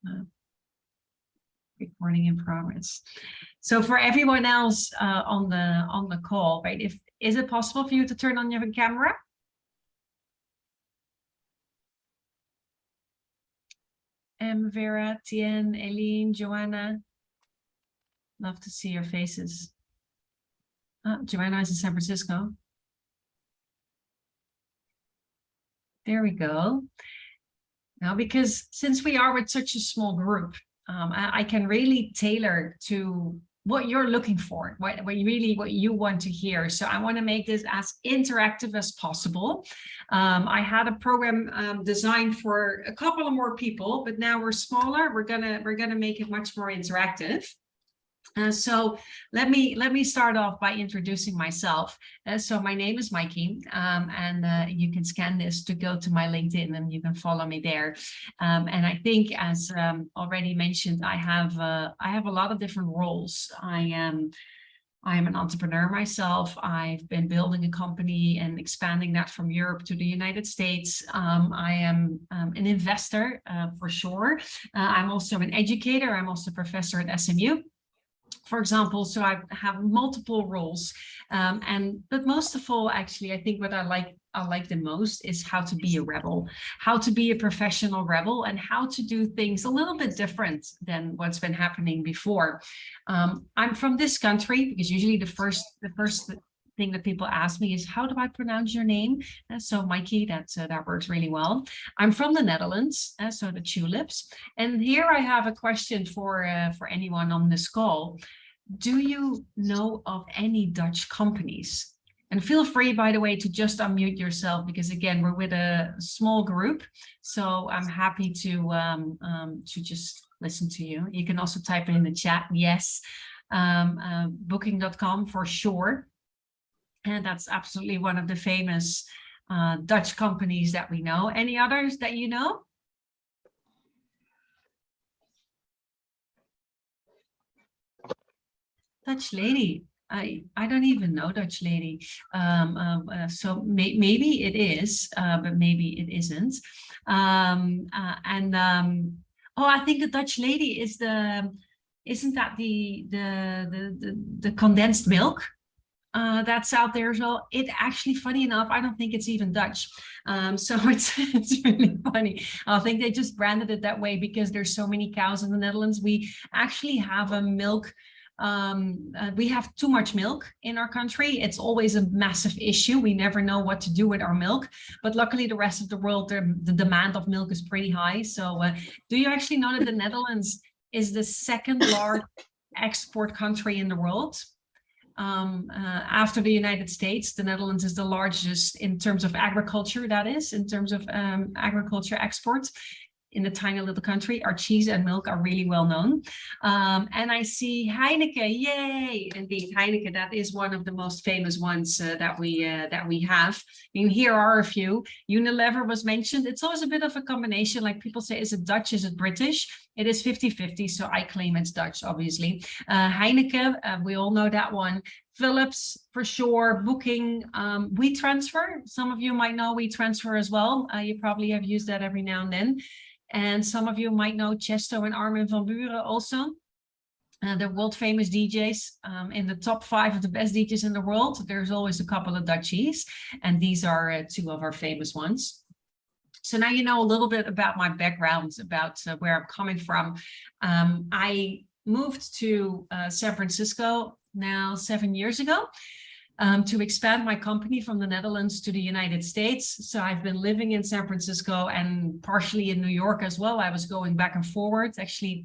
Uh, recording in progress. So for everyone else on the call, right? Is it possible for you to turn on your camera? Vera, Tien, Eileen, Joanna. Love to see your faces. Joanna is in San Francisco. There we go. Now, because since we are with such a small group, I can really tailor to what you're looking for, what you want to hear. So I want to make this as interactive as possible. I had a program designed for a couple of more people, but now we're smaller. We're gonna make it much more interactive. So let me start off by introducing myself. So my name is Maaike, and you can scan this to go to my LinkedIn, and you can follow me there. And I think, as already mentioned, I have a lot of different roles. I am an entrepreneur myself. I've been building a company and expanding that from Europe to the United States. I am an investor for sure. I'm also an educator. I'm also a professor at SMU. For example, so I have multiple roles, but most of all, actually, I think what I like the most is how to be a rebel, how to be a professional rebel, and how to do things a little bit different than what's been happening before. I'm from this country because usually the first thing that people ask me is, how do I pronounce your name? So Maaike, that works really well. I'm from the Netherlands, so the tulips. And here I have a question for anyone on this call. Do you know of any Dutch companies? And feel free, by the way, to just unmute yourself, because again, we're with a small group. So I'm happy to just listen to you. You can also type it in the chat, yes, booking.com for sure. And that's absolutely one of the famous Dutch companies that we know. Any others that you know? Dutch lady. I don't even know Dutch lady. So maybe it is, but maybe it isn't. Oh, I think the Dutch lady is isn't that the condensed milk? That's out there as well. It actually, funny enough, I don't think it's even Dutch. So it's really funny. I think they just branded it that way because there's so many cows in the Netherlands. We actually have a milk. We have too much milk in our country. It's always a massive issue. We never know what to do with our milk. But luckily, the rest of the world, the demand of milk is pretty high. So do you actually know that the Netherlands is the second largest export country in the world? After the United States, the Netherlands is the largest in terms of agriculture, that is, in terms of agriculture exports. In a tiny little country, our cheese and milk are really well known. And I see Heineken, yay! Indeed, Heineken, that is one of the most famous ones that we have. I mean, here are a few. Unilever was mentioned. It's always a bit of a combination. Like people say, is it Dutch, is it British? It is 50-50, so I claim it's Dutch, obviously. Heineken, we all know that one. Philips, for sure. Booking, WeTransfer. Some of you might know WeTransfer as well. You probably have used that every now and then. And some of you might know Chesto and Armin van Buuren also. They're world famous DJs, in the top 5 of the best DJs in the world. There's always a couple of Dutchies, and these are 2 of our famous ones. So now you know a little bit about my background, about where I'm coming from. I moved to San Francisco now 7 years ago. To expand my company from the Netherlands to the United States. So I've been living in San Francisco and partially in New York as well. I was going back and forward. Actually,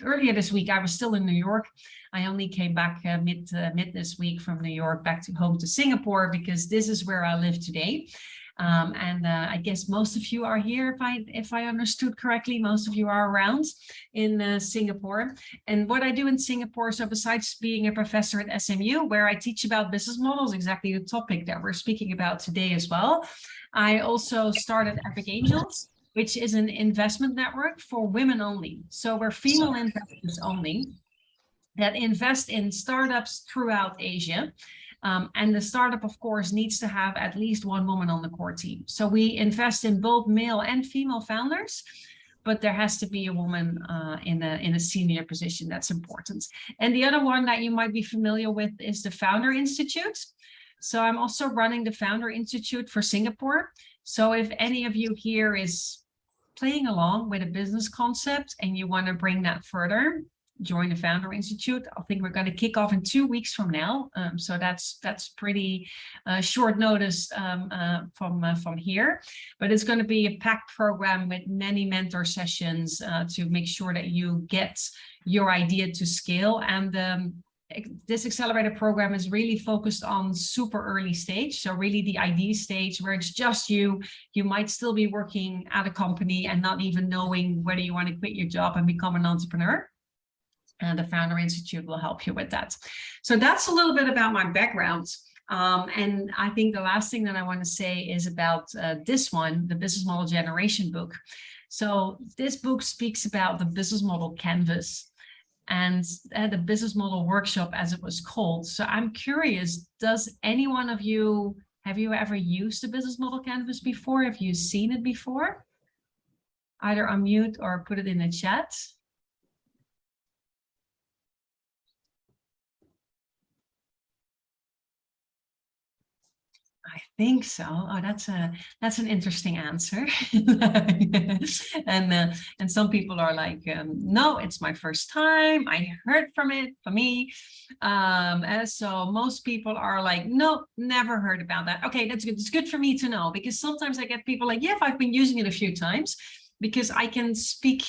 earlier this week, I was still in New York. I only came back mid this week from New York back to home to Singapore, because this is where I live today. I guess most of you are here, if I understood correctly. Most of you are around in Singapore. And what I do in Singapore, so besides being a professor at SMU, where I teach about business models, exactly the topic that we're speaking about today as well, I also started Epic Angels, which is an investment network for women only. So we're female investors only that invest in startups throughout Asia. And the startup, of course, needs to have at least one woman on the core team. So we invest in both male and female founders. but there has to be a woman in a senior position. That's important. And the other one that you might be familiar with is the Founder Institute. So I'm also running the Founder Institute for Singapore. So if any of you here is playing along with a business concept and you want to bring that further, join the Founder Institute. I think we're going to kick off in 2 weeks from now. So that's pretty short notice from here. But it's going to be a packed program with many mentor sessions to make sure that you get your idea to scale. And this accelerator program is really focused on super early stage. So really the idea stage where it's just you might still be working at a company and not even knowing whether you want to quit your job and become an entrepreneur. And the Founder Institute will help you with that. So that's a little bit about my background. And I think the last thing that I want to say is about this one, the Business Model Generation book. So this book speaks about the business model canvas and the business model workshop, as it was called. So I'm curious, does any one of you, have you ever used the business model canvas before? Have you seen it before? Either unmute or put it in the chat. I think so. Oh, that's an interesting answer. And some people are like, no, it's my first time. I heard from me. And so most people are like, no, never heard about that. Okay, that's good. It's good for me to know, because sometimes I get people like, yeah, I've been using it a few times, because I can speak,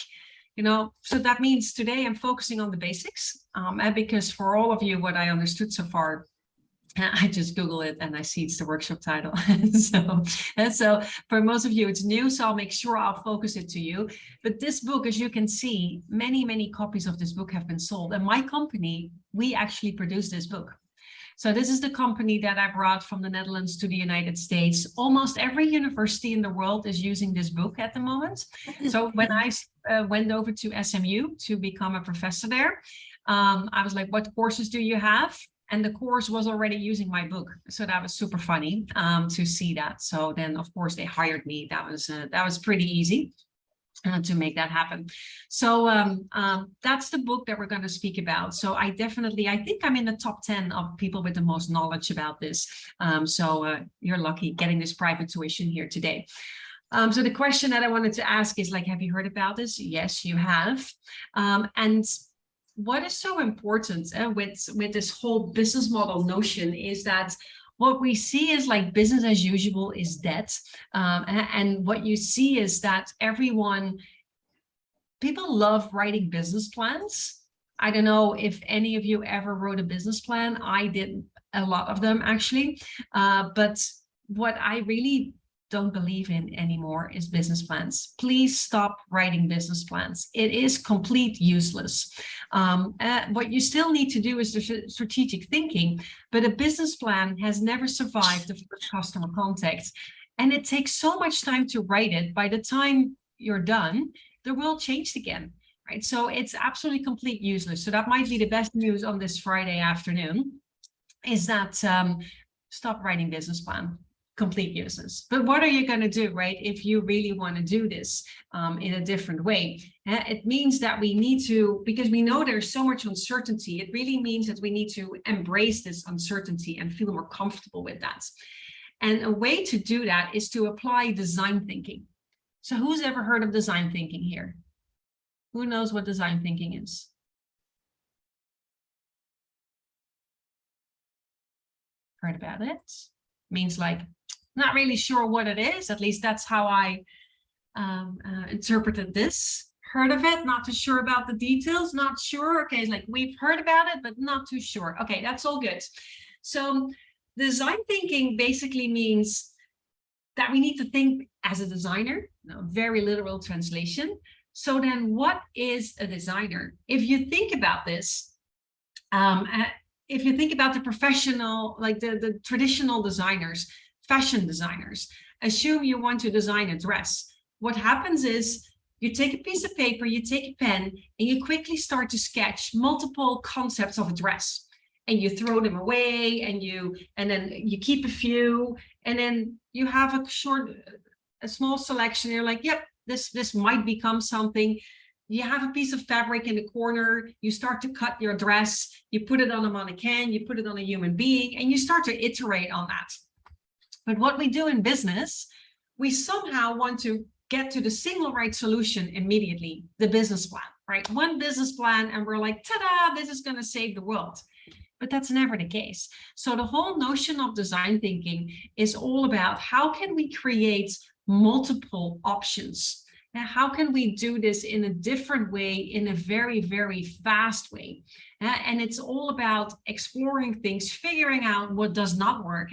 so that means today I'm focusing on the basics. And because for all of you, what I understood so far, I just Google it and I see it's the workshop title. So for most of you, it's new. So I'll make sure I'll focus it to you. But this book, as you can see, many copies of this book have been sold. And my company, we actually produced this book. So this is the company that I brought from the Netherlands to the United States. Almost every university in the world is using this book at the moment. So when I went over to SMU to become a professor there, I was like, what courses do you have? And the course was already using my book. So that was super funny to see that. So then, of course, they hired me. That was pretty easy to make that happen. So that's the book that we're going to speak about. So I think I'm in the top 10 of people with the most knowledge about this. So you're lucky getting this private tuition here today. So the question that I wanted to ask is, like, have you heard about this? Yes, you have. And what is so important with this whole business model notion is that what we see is like business as usual is dead. And what you see is that people love writing business plans. I don't know if any of you ever wrote a business plan. I did a lot of them, actually. But what I really don't believe in anymore is business plans. Please stop writing business plans. It is complete useless. What you still need to do is the strategic thinking, but a business plan has never survived the first customer contact. And it takes so much time to write it. By the time you're done, the world changed again, right? So it's absolutely complete useless. So that might be the best news on this Friday afternoon, is that stop writing business plan. Complete useless. But what are you going to do, right? If you really want to do this in a different way, it means that we need to, because we know there's so much uncertainty, it really means that we need to embrace this uncertainty and feel more comfortable with that. And a way to do that is to apply design thinking. So who's ever heard of design thinking here? Who knows what design thinking is? Heard about it? Means like, not really sure what it is. At least that's how I interpreted this. Heard of it, not too sure about the details, not sure. Okay, it's like we've heard about it, but not too sure. Okay, that's all good. So design thinking basically means that we need to think as a designer, very literal translation. So then what is a designer? If you think about this, if you think about the professional, like the traditional designers, fashion designers, assume you want to design a dress. What happens is you take a piece of paper, you take a pen, and you quickly start to sketch multiple concepts of a dress. And you throw them away, and then you keep a few, and then you have a small selection. You're like, yep, this might become something. You have a piece of fabric in the corner, you start to cut your dress, you put it on a mannequin, you put it on a human being, and you start to iterate on that. But what we do in business, we somehow want to get to the single right solution immediately, the business plan, right? One business plan, and we're like, ta-da, this is going to save the world. But that's never the case. So the whole notion of design thinking is all about how can we create multiple options? How can we do this in a different way, in a very, very fast way? And it's all about exploring things, figuring out what does not work.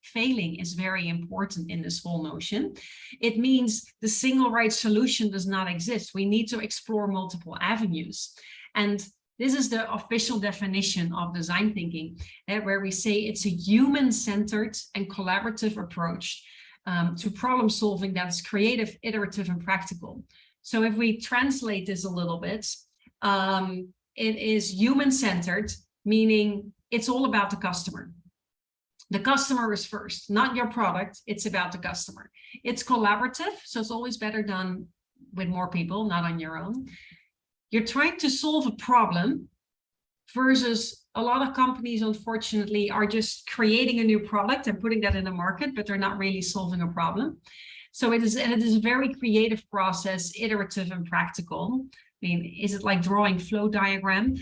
Failing is very important in this whole notion. It means the single right solution does not exist. We need to explore multiple avenues. And this is the official definition of design thinking, where we say it's a human-centered and collaborative approach to problem solving that is creative, iterative, and practical. So if we translate this a little bit, it is human-centered, meaning it's all about the customer. The customer is first, not your product. It's about the customer. It's collaborative, so it's always better done with more people, not on your own. You're trying to solve a problem versus a lot of companies, unfortunately, are just creating a new product and putting that in the market, but they're not really solving a problem. So it is a very creative process, iterative and practical. I mean, is it like drawing flow diagram?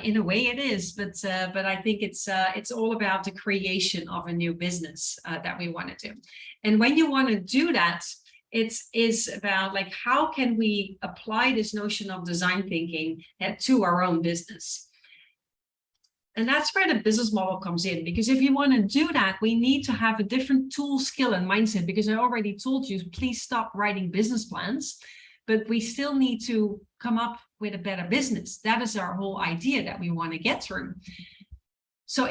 In a way it is, but I think it's all about the creation of a new business that we want to do. And when you want to do that, it is about like, how can we apply this notion of design thinking to our own business? And that's where the business model comes in, because if you want to do that, we need to have a different tool, skill, and mindset, because I already told you, please stop writing business plans, but we still need to come up with a better business. That is our whole idea that we want to get through. So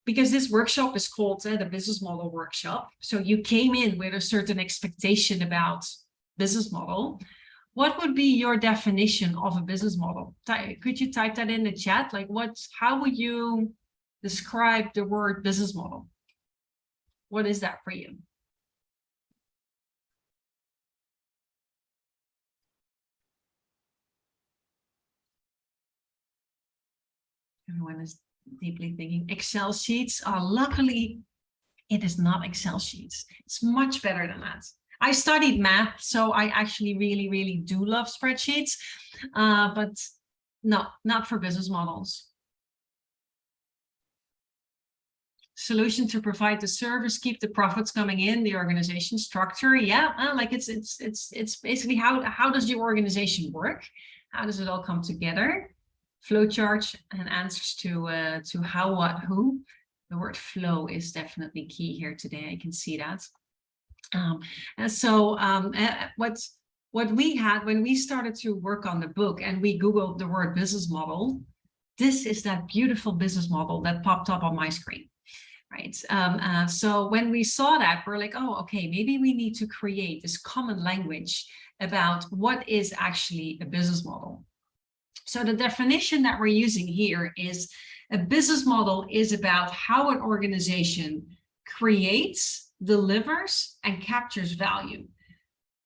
because this workshop is called the business model workshop, so you came in with a certain expectation about business model. What would be your definition of a business model? Could you type that in the chat? Like how would you describe the word business model? What is that for you? Everyone is deeply thinking. Excel sheets. Luckily, it is not Excel sheets. It's much better than that. I studied math, so I actually really, really do love spreadsheets, but no, not for business models. Solution to provide the service, keep the profits coming in, the organization structure. Yeah, like it's basically how does your organization work? How does it all come together? Flowchart and answers to how, what, who. The word flow is definitely key here today. I can see that. And so what we had when we started to work on the book and we Googled the word business model, this is that beautiful business model that popped up on my screen, right? So when we saw that, we're like, oh, okay, maybe we need to create this common language about what is actually a business model. So the definition that we're using here is a business model is about how an organization creates, delivers, and captures value.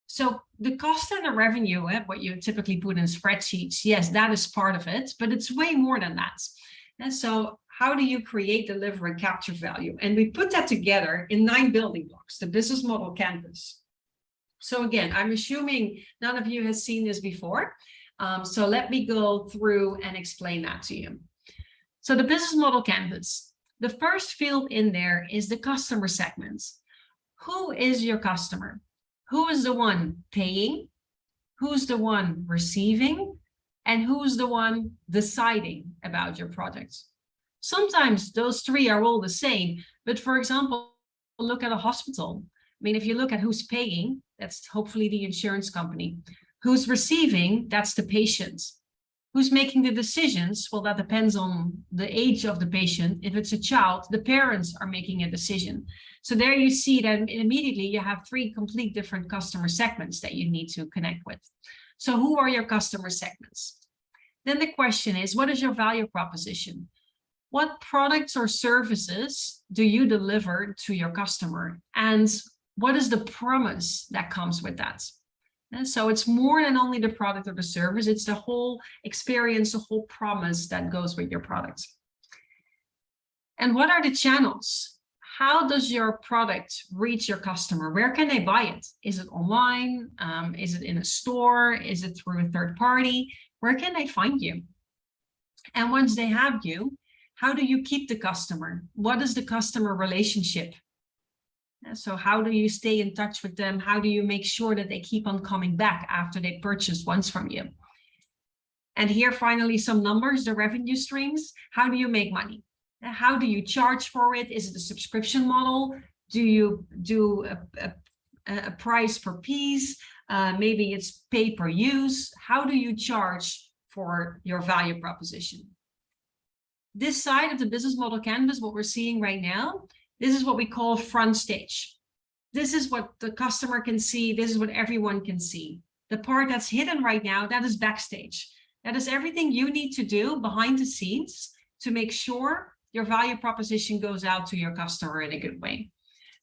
So the cost and the revenue, what you typically put in spreadsheets, yes, that is part of it, but it's way more than that. And so how do you create, deliver, and capture value? And we put that together in 9 building blocks, the business model canvas. So again, I'm assuming none of you has seen this before. So let me go through and explain that to you. So the business model canvas, the first field in there is the customer segments. Who is your customer? Who is the one paying? Who's the one receiving? And who's the one deciding about your product? Sometimes those 3 are all the same, but for example, look at a hospital. I mean, if you look at who's paying, that's hopefully the insurance company. Who's receiving, that's the patient. Who's making the decisions? Well, that depends on the age of the patient. If it's a child, the parents are making a decision. So there you see that immediately you have 3 complete different customer segments that you need to connect with. So who are your customer segments? Then the question is, what is your value proposition? What products or services do you deliver to your customer? And what is the promise that comes with that? And so it's more than only the product or the service, it's the whole experience, the whole promise that goes with your product. And what are the channels? How does your product reach your customer? Where can they buy it? Is it online? Is it in a store? Is it through a third party? Where can they find you? And once they have you, how do you keep the customer? What is the customer relationship? So how do you stay in touch with them? How do you make sure that they keep on coming back after they purchase once from you? And here, finally, some numbers, the revenue streams. How do you make money? How do you charge for it? Is it a subscription model? Do you do a price per piece? Maybe it's pay per use. How do you charge for your value proposition? This side of the business model canvas, what we're seeing right now, this is what we call front stage. This is what the customer can see. This is what everyone can see. The part that's hidden right now, that is backstage. That is everything you need to do behind the scenes to make sure your value proposition goes out to your customer in a good way.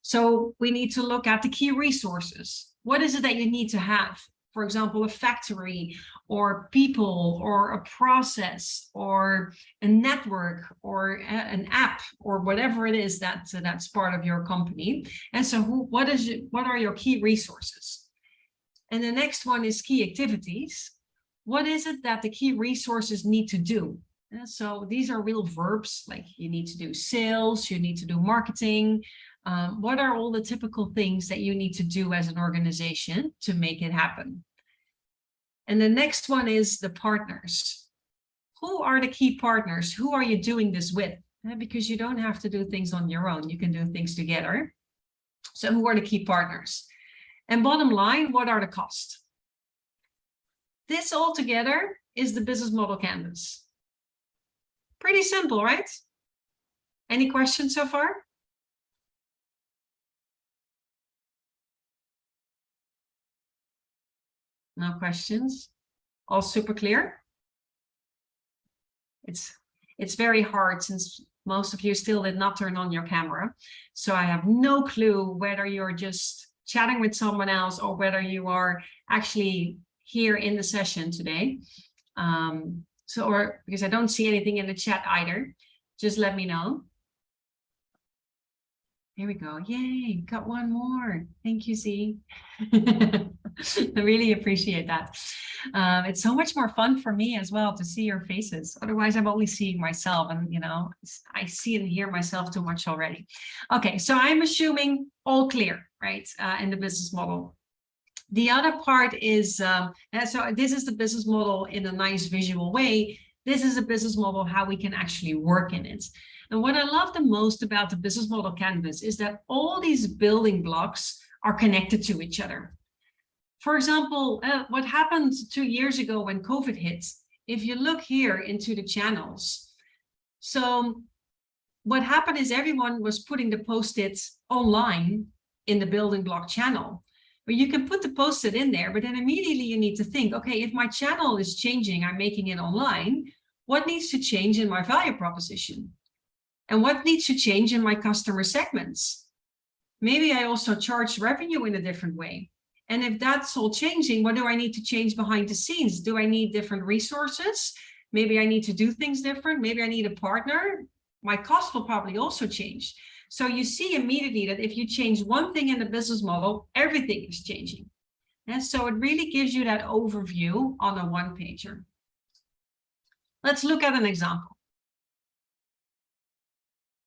So we need to look at the key resources. What is it that you need to have? For example, a factory or people or a process or a network or an app or whatever it is that's part of your company. And so what are your key resources? And the next one is key activities. What is it that the key resources need to do? And so these are real verbs, like you need to do sales, you need to do marketing. What are all the typical things that you need to do as an organization to make it happen? And the next one is the partners. Who are the key partners? Who are you doing this with? Because you don't have to do things on your own. You can do things together. So who are the key partners? And bottom line, what are the costs? This all together is the business model canvas. Pretty simple, right? Any questions so far? No questions? All super clear? It's very hard since most of you still did not turn on your camera. So I have no clue whether you're just chatting with someone else or whether you are actually here in the session today. Or because I don't see anything in the chat either, just let me know. Here we go. Yay, got one more. Thank you, Z. I really appreciate that. It's so much more fun for me as well to see your faces. Otherwise, I'm only seeing myself and, I see and hear myself too much already. Okay, so I'm assuming all clear, right, in the business model. The other part is, so this is the business model in a nice visual way. This is a business model, how we can actually work in it. And what I love the most about the business model canvas is that all these building blocks are connected to each other. For example, what happened 2 years ago when COVID hit, if you look here into the channels, so what happened is everyone was putting the Post-its online in the building block channel. But you can put the Post-it in there, but then immediately you need to think, okay, if my channel is changing, I'm making it online, what needs to change in my value proposition? And what needs to change in my customer segments? Maybe I also charge revenue in a different way. And if that's all changing, what do I need to change behind the scenes? Do I need different resources? Maybe I need to do things different. Maybe I need a partner. My cost will probably also change. So you see immediately that if you change one thing in the business model, everything is changing. And so it really gives you that overview on a one-pager. Let's look at an example.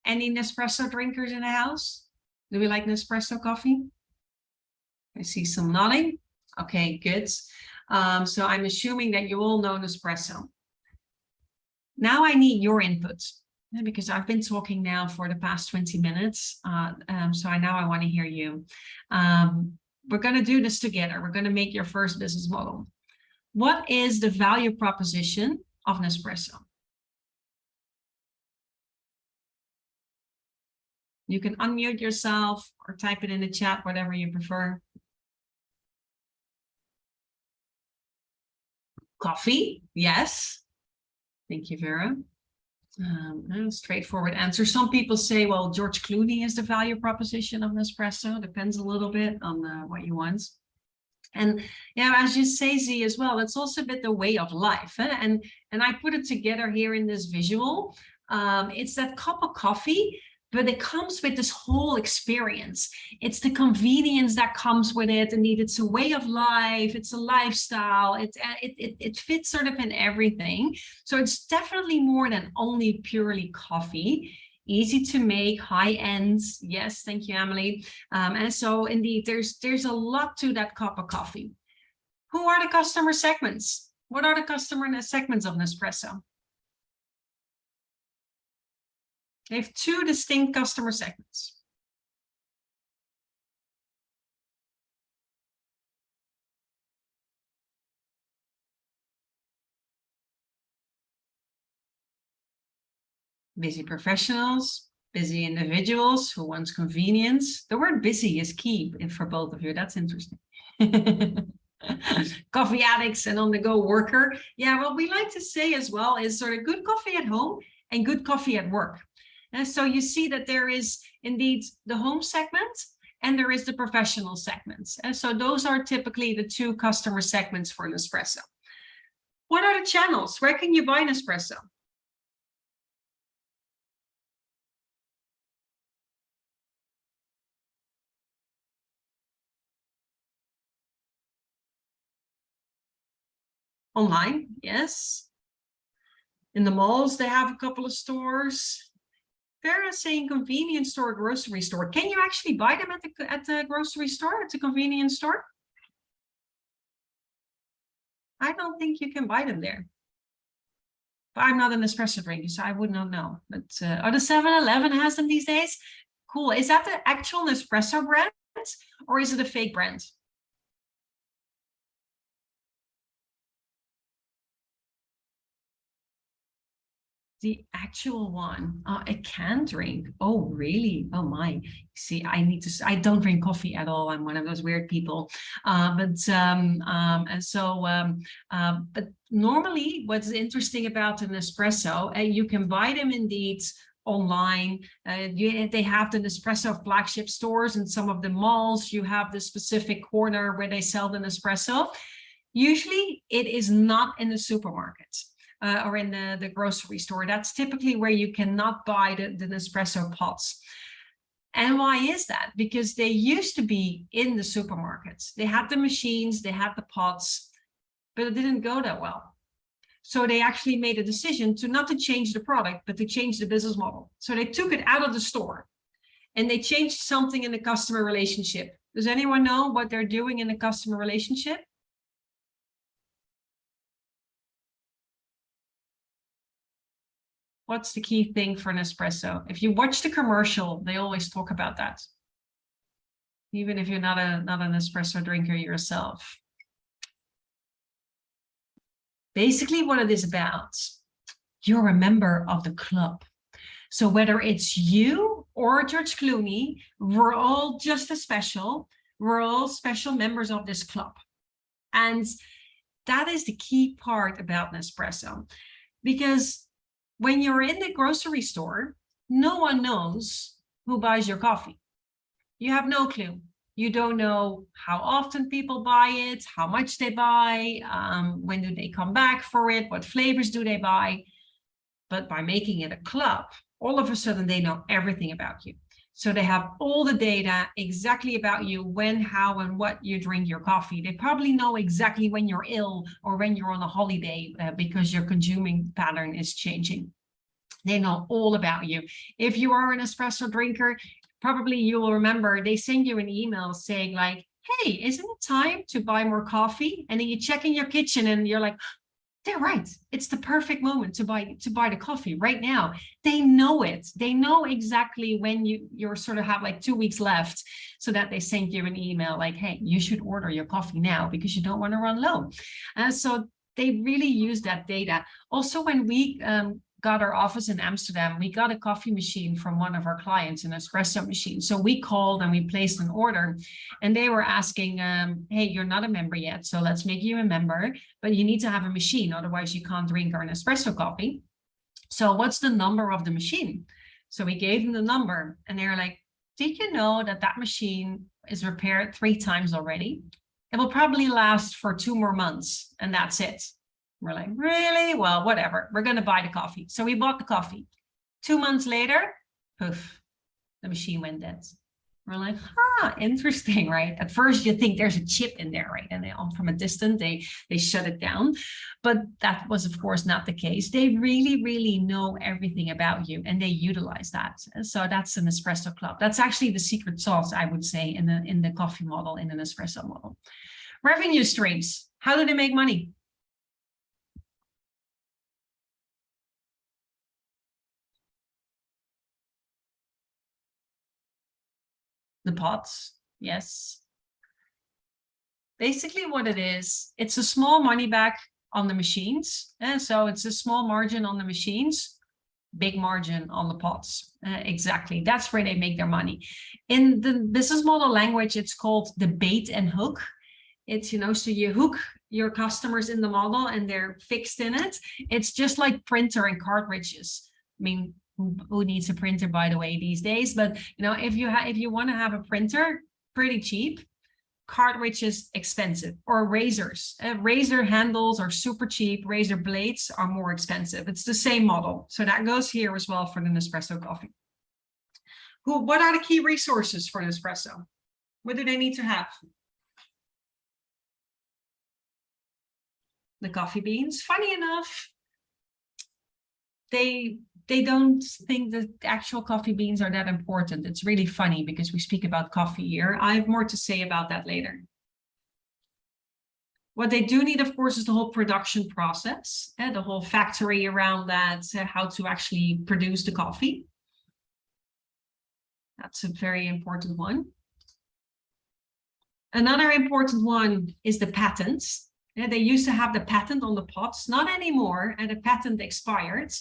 Any Nespresso drinkers in the house? Do we like Nespresso coffee? I see some nodding. Okay, good. So I'm assuming that you all know Nespresso. Now I need your input because I've been talking now for the past 20 minutes. So now I want to hear you. We're going to do this together. We're going to make your first business model. What is the value proposition of Nespresso? You can unmute yourself or type it in the chat, whatever you prefer. Coffee, yes. Thank you, Vera. Straightforward answer. Some people say, well, George Clooney is the value proposition of Nespresso. Depends a little bit on what you want. And yeah, as you say, Z, as well, it's also a bit the way of life. And I put it together here in this visual. It's that cup of coffee, but it comes with this whole experience. It's the convenience that comes with it, and it's a way of life. It's a lifestyle. It fits sort of in everything. So it's definitely more than only purely coffee. Easy to make, high ends. Yes, thank you, Emily. And so indeed, there's a lot to that cup of coffee. Who are the customer segments? What are the customer segments of Nespresso? They have two distinct customer segments. Busy professionals, busy individuals who want convenience. The word busy is key for both of you. That's interesting. Coffee addicts and on-the-go worker. Yeah, what we like to say as well is sort of good coffee at home and good coffee at work. And so you see that there is indeed the home segment and there is the professional segments. And so those are typically the two customer segments for Nespresso. What are the channels? Where can you buy Nespresso? Online, yes. In the malls, they have a couple of stores. They're saying convenience store, grocery store. Can you actually buy them at the grocery store, at the convenience store? I don't think you can buy them there. But I'm not an espresso drinker, so I would not know. But the 7-Eleven has them these days? Cool. Is that the actual Nespresso brand or is it a fake brand? The actual one. I can drink. Oh, really? Oh my. See, I don't drink coffee at all. I'm one of those weird people. But normally what's interesting about an espresso, you can buy them indeed online. They have the Nespresso flagship stores in some of the malls. You have the specific corner where they sell the Nespresso. Usually it is not in the supermarkets. Or in the grocery store. That's typically where you cannot buy the Nespresso pots. And why is that? Because they used to be in the supermarkets. They had the machines, they had the pots, but it didn't go that well. So they actually made a decision to not to change the product, but to change the business model. So they took it out of the store and they changed something in the customer relationship. Does anyone know what they're doing in the customer relationship? What's the key thing for an espresso? If you watch the commercial, they always talk about that. Even if you're not an espresso drinker yourself. Basically what it is about, you're a member of the club. So whether it's you or George Clooney, we're all just as special. We're all special members of this club. And that is the key part about Nespresso. Because when you're in the grocery store, no one knows who buys your coffee. You have no clue. You don't know how often people buy it, how much they buy, when do they come back for it, what flavors do they buy. But by making it a club, all of a sudden they know everything about you. So they have all the data exactly about you, when, how, and what you drink your coffee. They probably know exactly when you're ill or when you're on a holiday because your consuming pattern is changing. They know all about you. If you are an espresso drinker, probably you will remember they send you an email saying like, hey, isn't it time to buy more coffee? And then you check in your kitchen and you're like, they're right. It's the perfect moment to buy the coffee right now. They know it. They know exactly when you're sort of have like 2 weeks left, so that they send you an email like, hey, you should order your coffee now because you don't want to run low. And so they really use that data. Also, when we got our office in Amsterdam, we got a coffee machine from one of our clients, an espresso machine. So we called and we placed an order and they were asking, hey, you're not a member yet, so let's make you a member, but you need to have a machine, otherwise you can't drink our Nespresso coffee. So what's the number of the machine? So we gave them the number and they're like, did you know that that machine is repaired 3 times already? It will probably last for 2 more months and that's it. We're like, really? Well, whatever. We're going to buy the coffee. So we bought the coffee. 2 months later, poof, the machine went dead. We're like, interesting, right? At first you think there's a chip in there, right? And from a distance, they shut it down. But that was, of course, not the case. They really know everything about you and they utilize that. So that's an espresso club. That's actually the secret sauce, I would say, in the coffee model, in an espresso model. Revenue streams. How do they make money? The pots, yes. Basically what it is, it's a small money back on the machines. And so it's a small margin on the machines, big margin on the pots. Exactly, that's where they make their money. In the business model language, it's called the bait and hook. It's, you know, so you hook your customers in the model and they're fixed in it. It's just like printer and cartridges. I mean, who needs a printer, by the way, these days? But you know, if you want to have a printer, pretty cheap. Cartridges expensive, or razors. Razor handles are super cheap. Razor blades are more expensive. It's the same model. So that goes here as well for the Nespresso coffee. What are the key resources for Nespresso? What do they need to have? The coffee beans. Funny enough, they don't think that actual coffee beans are that important. It's really funny because we speak about coffee here. I have more to say about that later. What they do need, of course, is the whole production process, the whole factory around that, how to actually produce the coffee. That's a very important one. Another important one is the patents. They used to have the patent on the pots, not anymore, and the patent expired.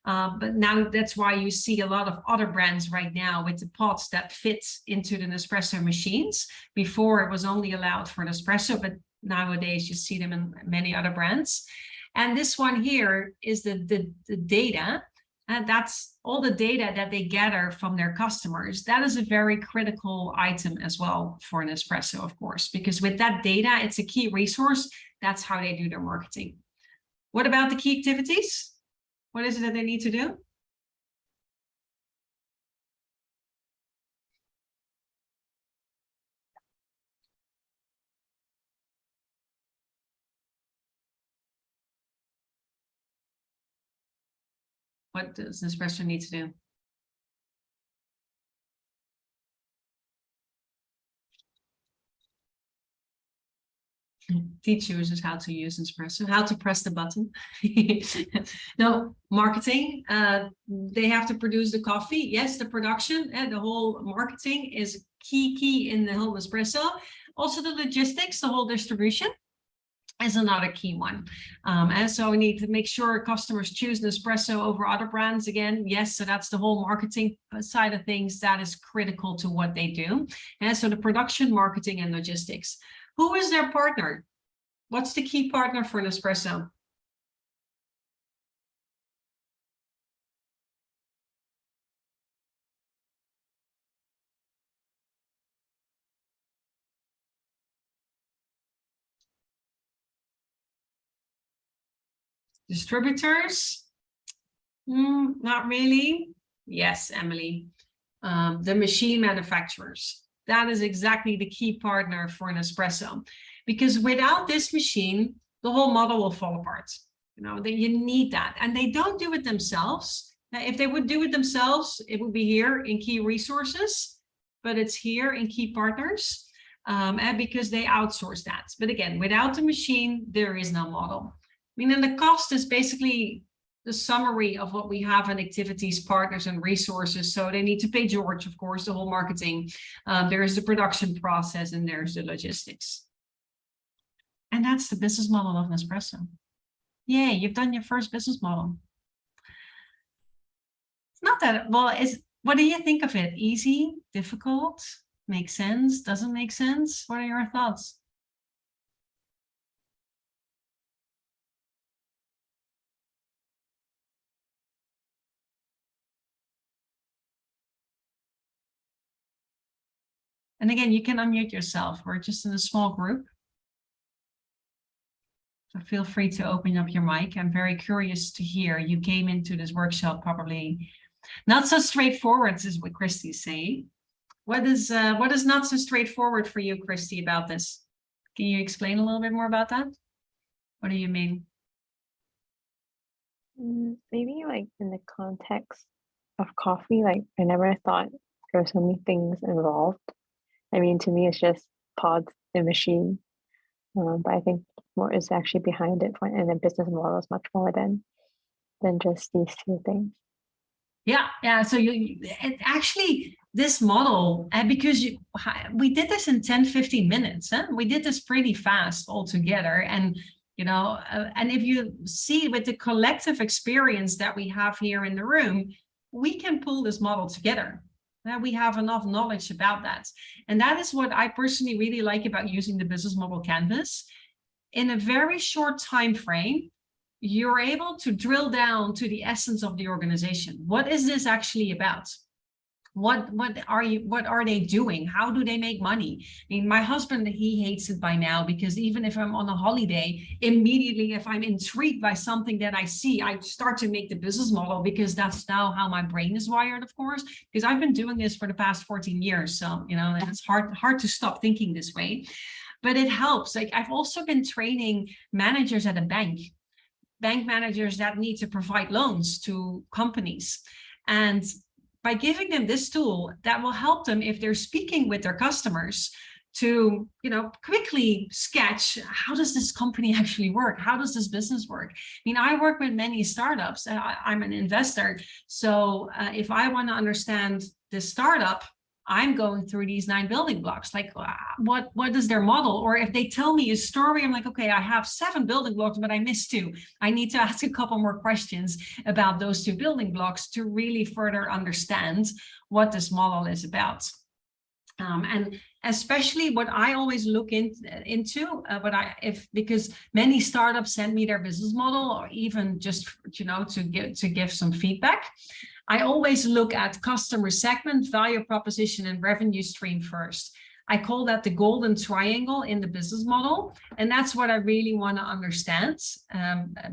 But now that's why you see a lot of other brands right now with the pots that fit into the Nespresso machines. Before it was only allowed for Nespresso, but nowadays you see them in many other brands. And this one here is the data. And that's all the data that they gather from their customers. That is a very critical item as well for Nespresso, of course, because with that data, it's a key resource. That's how they do their marketing. What about the key activities? What is it that they need to do? What does Nespresso need to do? Teach users how to use Nespresso, how to press the button. No, marketing. They have to produce the coffee. Yes, the production and the whole marketing is key in the whole Nespresso. Also the logistics, the whole distribution is another key one. And so we need to make sure customers choose Nespresso over other brands again. Yes, so that's the whole marketing side of things that is critical to what they do. And so the production, marketing, and logistics. Who is their partner? What's the key partner for Nespresso? Distributors? Not really. Yes, Emily. The machine manufacturers. That is exactly the key partner for Nespresso. Because without this machine, the whole model will fall apart. You know, that you need that. And they don't do it themselves. Now, if they would do it themselves, it would be here in key resources, but it's here in key partners, and because they outsource that. But again, without the machine, there is no model. I mean, and the cost is basically the summary of what we have in activities, partners, and resources. So they need to pay George, of course, the whole marketing. There is the production process and there's the logistics. And that's the business model of Nespresso. Yay, you've done your first business model. It's not that, well, what do you think of it? Easy, difficult, makes sense, doesn't make sense? What are your thoughts? And again, you can unmute yourself. We're just in a small group. So feel free to open up your mic. I'm very curious to hear. You came into this workshop probably not so straightforward, is what Christy's saying. What is not so straightforward for you, Christy, about this? Can you explain a little bit more about that? What do you mean? Maybe like in the context of coffee, like I never thought there were so many things involved. I mean, to me, it's just pods and machine. But I think more is actually behind it, and the business model is much more than just these two things. Yeah. So actually this model, and because we did this in 10-15 minutes, huh? We did this pretty fast all together, and and if you see with the collective experience that we have here in the room, we can pull this model together. We have enough knowledge about that. And that is what I personally really like about using the business model canvas. In a very short time frame, you're able to drill down to the essence of the organization. What is this actually about? What are they doing? How do they make money? I mean, my husband, he hates it by now, because even if I'm on a holiday, immediately if I'm intrigued by something that I see, I start to make the business model, because that's now how my brain is wired, of course, because I've been doing this for the past 14 years. So, it's hard to stop thinking this way, but it helps. Like, I've also been training managers at a bank managers that need to provide loans to companies. And by giving them this tool, that will help them if they're speaking with their customers to, quickly sketch, how does this company actually work? How does this business work? I mean, I work with many startups, and I'm an investor. So if I want to understand this startup, I'm going through these 9 building blocks. Like, what is their model? Or if they tell me a story, I'm like, okay, I have 7 building blocks, but I missed 2. I need to ask a couple more questions about those 2 building blocks to really further understand what this model is about. And especially what I always look into, because many startups send me their business model, or even just, to give some feedback. I always look at customer segment, value proposition, and revenue stream first. I call that the golden triangle in the business model. And that's what I really want to understand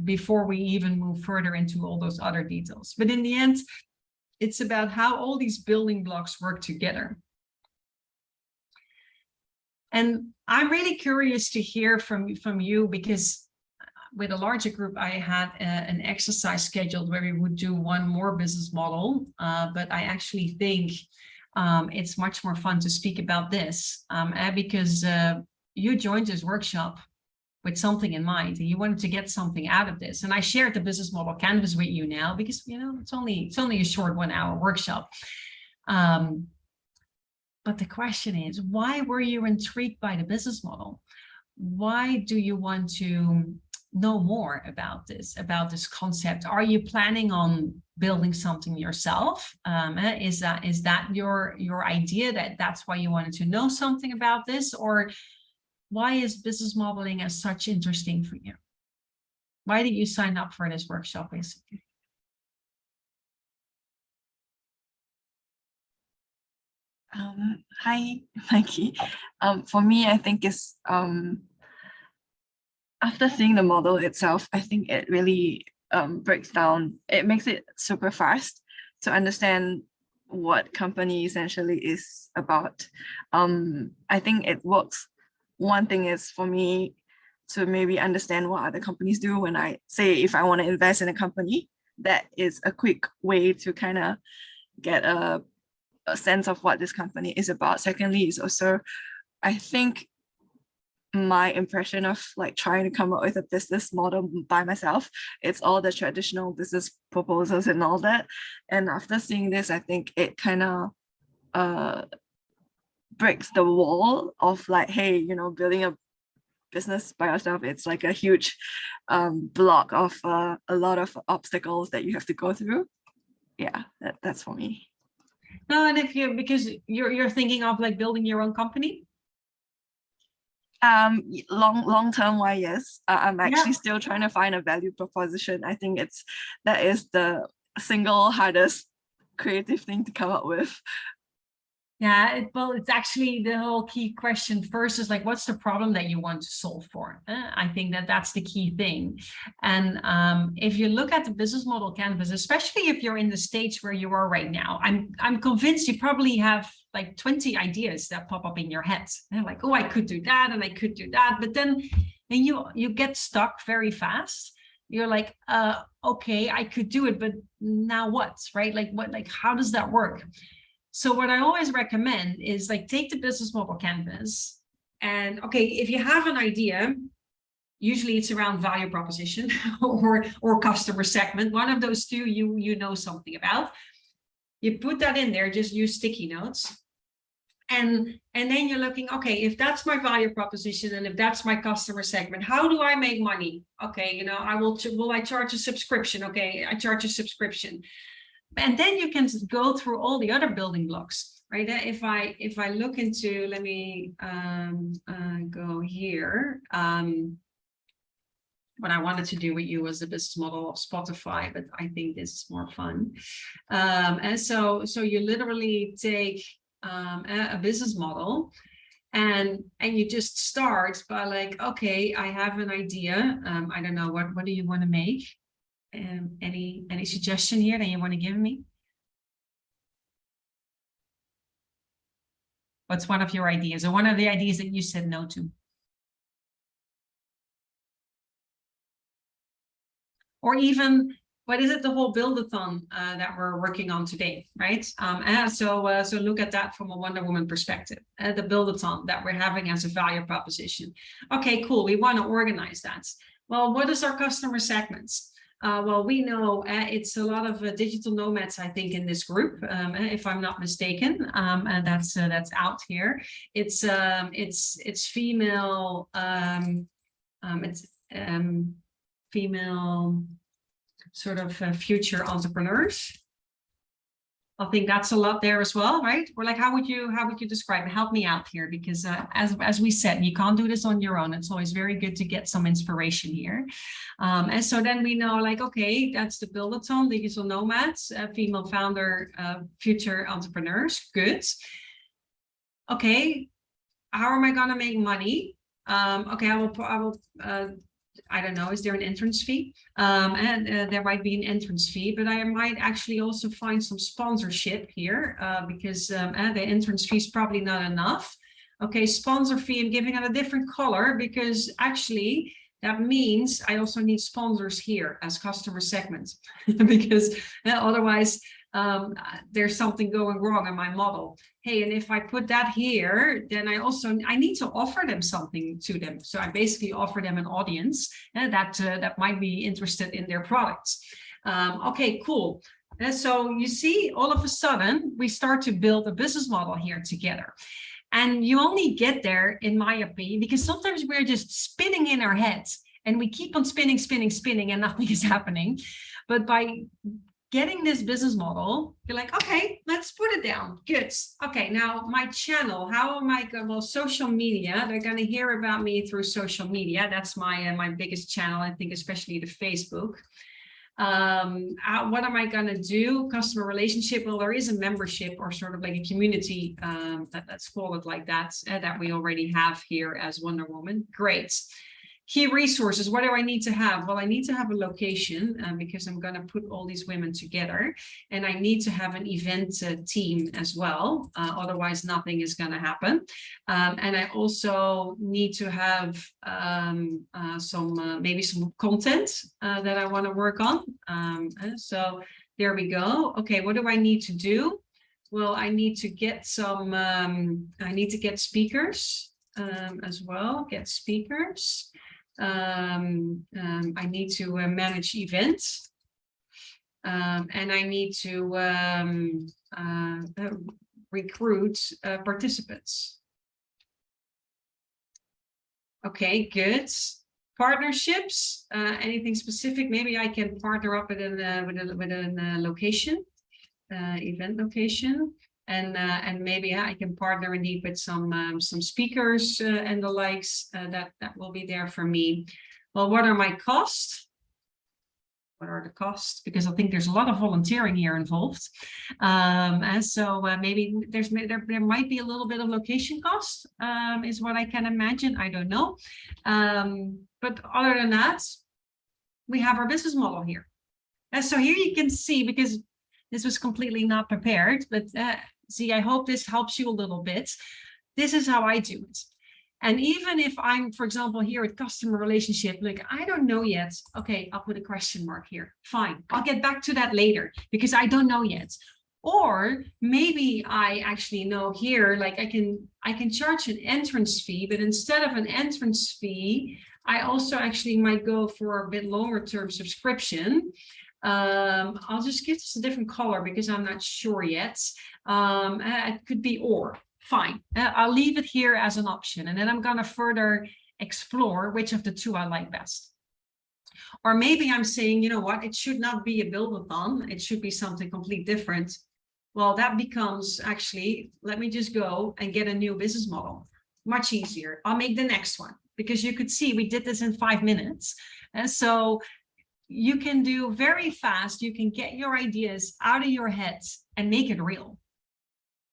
before we even move further into all those other details. But in the end, it's about how all these building blocks work together. And I'm really curious to hear from you, because with a larger group, I had an exercise scheduled where we would do one more business model, but I actually think it's much more fun to speak about this, because you joined this workshop with something in mind, and you wanted to get something out of this. And I shared the business model canvas with you now, because it's only a short 1-hour workshop. But the question is, why were you intrigued by the business model? Why do you want to know more about this concept? Are you planning on building something yourself? Is that your idea, that's why you wanted to know something about this? Or why is business modeling as such interesting for you? Why did you sign up for this workshop, basically? Hi, Maaike. For me, I think it's after seeing the model itself, I think it really breaks down. It makes it super fast to understand what company essentially is about. I think it works. One thing is for me to maybe understand what other companies do. When I say, if I want to invest in a company, that is a quick way to kind of get a sense of what this company is about. Secondly, is also, I think, my impression of like trying to come up with a business model by myself, it's all the traditional business proposals and all that. And after seeing this, I think it kind of breaks the wall of like, hey, building a business by yourself, it's like a huge block of a lot of obstacles that you have to go through. Yeah, that's for me. No, and because you're thinking of like building your own company? Long term, why, yes. I'm actually still trying to find a value proposition. I think that is the single hardest creative thing to come up with. Yeah, well, it's actually the whole key question first is like, what's the problem that you want to solve for? I think that that's the key thing. And if you look at the business model canvas, especially if you're in the stage where you are right now, I'm convinced you probably have like 20 ideas that pop up in your head. And like, oh, I could do that and I could do that. But then you get stuck very fast. You're like, okay, I could do it, but now what, right? Like what, like, how does that work? So what I always recommend is like take the business model canvas and okay, if you have an idea, usually it's around value proposition or customer segment, one of those two you know something about. You put that in there, just use sticky notes. And then you're looking, okay, if that's my value proposition and if that's my customer segment, how do I make money? Okay, you know, will I charge a subscription? Okay, I charge a subscription. And then you can go through all the other building blocks, right? If I look into, let me go here. What I wanted to do with you was the business model of Spotify, but I think this is more fun. And so you literally take a business model and you just start by like, okay, I have an idea. I don't know, what do you want to make? Any suggestion here that you want to give me? What's one of your ideas, or one of the ideas that you said no to? Or even, what is it, the whole build-a-thon that we're working on today, right? So look at that from a Wonder Woman perspective, the build-a-thon that we're having as a value proposition. Okay, cool, we want to organize that. Well, what is our customer segments? Well, we know it's a lot of digital nomads, I think, in this group, if I'm not mistaken, and that's out here. It's female, female sort of future entrepreneurs. I think that's a lot there as well, right? Or like, how would you describe it? Help me out here, because as we said, you can't do this on your own. It's always very good to get some inspiration here. And so then we know, like, okay, that's the build-a-thon, digital nomads, female founder, future entrepreneurs. Good. Okay, how am I gonna make money? Okay, I don't know, is there an entrance fee? There might be an entrance fee, but I might actually also find some sponsorship here because the entrance fee is probably not enough. Okay, sponsor fee, I'm giving it a different color because actually that means I also need sponsors here as customer segments because otherwise there's something going wrong in my model. Hey, and if I put that here, then I need to offer them something to them. So I basically offer them an audience that might be interested in their products. Okay, cool. And so you see, all of a sudden, we start to build a business model here together. And you only get there, in my opinion, because sometimes we're just spinning in our heads and we keep on spinning, and nothing is happening. But by getting this business model, you're like, okay, let's put it down. Good. Okay, now my channel, how am I going? Well, social media, they're going to hear about me through social media. That's my biggest channel, I think, especially the Facebook. What am I going to do? Customer relationship. Well, there is a membership or sort of like a community, let's call it like that, that we already have here as Wonder Woman. Great. Key resources, what do I need to have? Well, I need to have a location because I'm going to put all these women together, and I need to have an event team as well. Otherwise, nothing is going to happen. And I also need to have maybe some content that I want to work on. So there we go. Okay, what do I need to do? Well, I need to get some, I need to get speakers as well, get speakers. I need to manage events, and I need to recruit participants. Okay, good. Partnerships, anything specific? Maybe I can partner up with a location, event location. And maybe I can partner indeed with some speakers and the likes that will be there for me. Well, what are my costs? what are the costs? Because I think there's a lot of volunteering here involved. And so maybe there might be a little bit of location cost, is what I can imagine. I don't know. But other than that, we have our business model here. And so here you can see, because this was completely not prepared, but see, I hope this helps you a little bit. This is how I do it. And even if I'm, for example, here at customer relationship, like, I don't know yet. Okay, I'll put a question mark here. Fine, I'll get back to that later because I don't know yet. Or maybe I actually know here, like I can charge an entrance fee, but instead of an entrance fee, I also actually might go for a bit longer term subscription. I'll just give this a different color because I'm not sure yet. It could be or. Fine, I'll leave it here as an option, and then I'm going to further explore which of the two I like best. Or maybe I'm saying, you know what, it should not be a build-a-thon, it should be something completely different. Well, that becomes actually, let me just go and get a new business model. Much easier. I'll make the next one, because you could see we did this in 5 minutes. And so you can do very fast, you can get your ideas out of your head and make it real.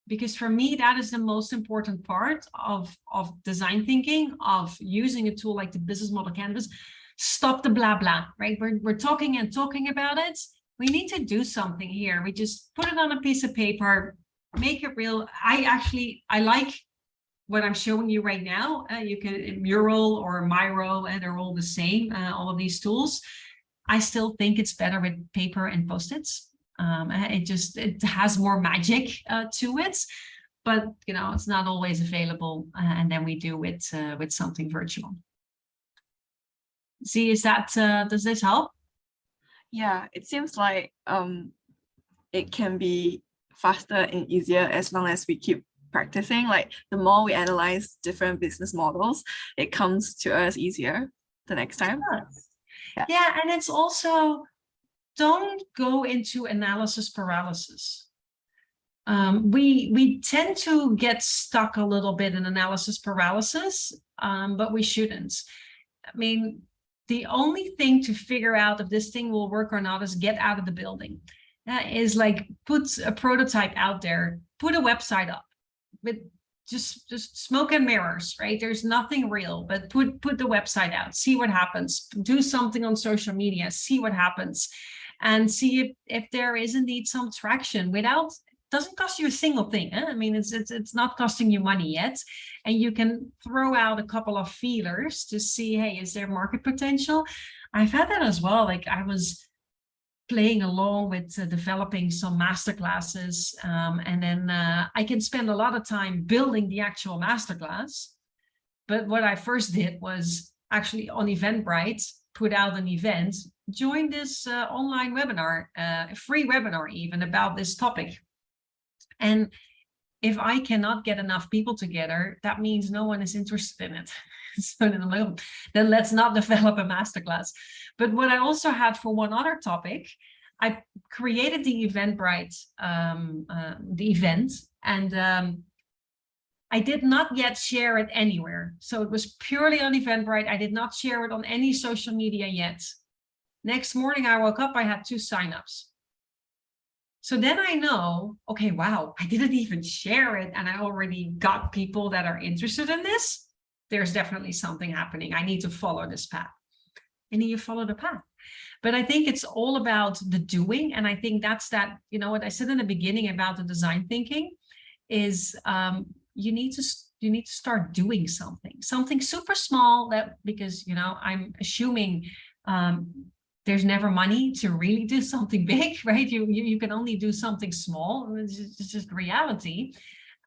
Because for me, that is the most important part of design thinking, of using a tool like the business model canvas. Stop the blah, blah, right? We're talking and talking about it. We need to do something here. We just put it on a piece of paper, make it real. I like what I'm showing you right now. You can Mural or Miro, and they're all the same, all of these tools. I still think it's better with paper and Post-its. It has more magic to it, but you know, it's not always available, and then we do with something virtual. See, is that does this help? Yeah, it seems like it can be faster and easier as long as we keep practicing. Like the more we analyze different business models, it comes to us easier the next time. Yeah, and it's also, don't go into analysis paralysis. We tend to get stuck a little bit in analysis paralysis, but we shouldn't. I mean, the only thing to figure out if this thing will work or not is get out of the building. Is like put a prototype out there, put a website up with just smoke and mirrors, right? There's nothing real, but put the website out, see what happens, do something on social media, see what happens, and see if there is indeed some traction. Without, doesn't cost you a single thing. I mean, it's not costing you money yet, and you can throw out a couple of feelers to see, hey, is there market potential? I've had that as well. Like I was playing along with developing some masterclasses, and then I can spend a lot of time building the actual masterclass. But what I first did was actually on Eventbrite, put out an event, join this online webinar, a free webinar even, about this topic. And if I cannot get enough people together, that means no one is interested in it. So then let's not develop a masterclass. But what I also had for one other topic, I created the Eventbrite, the event, and I did not yet share it anywhere. So it was purely on Eventbrite. I did not share it on any social media yet. Next morning I woke up, I had 2 signups. So then I know, okay, wow, I didn't even share it, and I already got people that are interested in this. There's definitely something happening. I need to follow this path. And then you follow the path. But I think it's all about the doing. And I think that's that, you know, what I said in the beginning about the design thinking is you need to start doing something super small, that, because, you know, I'm assuming there's never money to really do something big, right? You can only do something small. It's just reality.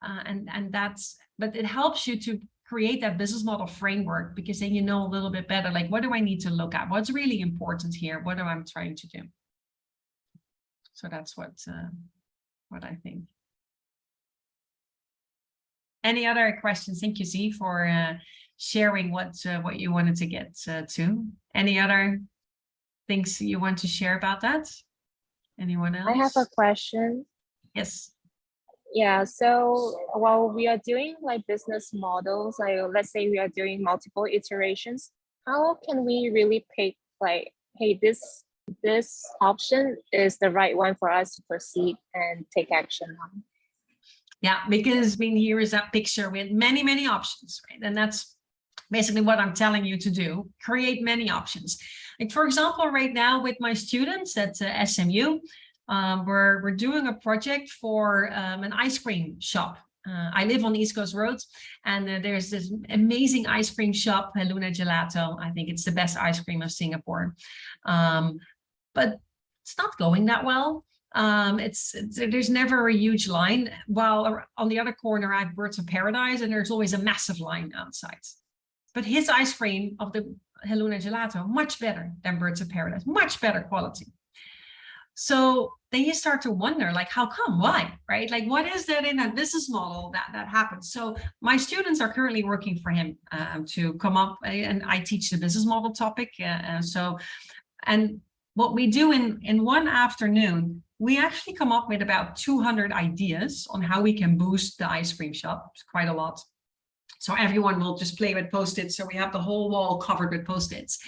And that's, but it helps you to create that business model framework, because then you know a little bit better, like, what do I need to look at? What's really important here? What am I trying to do? So that's what I think. Any other questions? Thank you, Z, for sharing what you wanted to get to. Any other things you want to share about that? Anyone else? I have a question. Yes. Yeah, so while we are doing like business models, like let's say we are doing multiple iterations, how can we really pick like, hey, this this option is the right one for us to proceed and take action on. Yeah, because I mean, here is that picture with many, many options, right? And that's basically what I'm telling you to do, create many options. Like, for example, right now with my students at SMU, we're doing a project for an ice cream shop. I live on East Coast Roads, and there's this amazing ice cream shop, Luna Gelato. I think it's the best ice cream of Singapore. But it's not going that well. There's never a huge line, while on the other corner I have Birds of Paradise, and there's always a massive line outside. But his ice cream of the Luna Gelato, much better than Birds of Paradise, much better quality. So then you start to wonder, like, how come? Why? Right? Like, what is that in that business model that happens? So my students are currently working for him to come up, and I teach the business model topic. And what we do in one afternoon, we actually come up with about 200 ideas on how we can boost the ice cream shop. It's quite a lot. So everyone will just play with Post-its. So we have the whole wall covered with Post-its.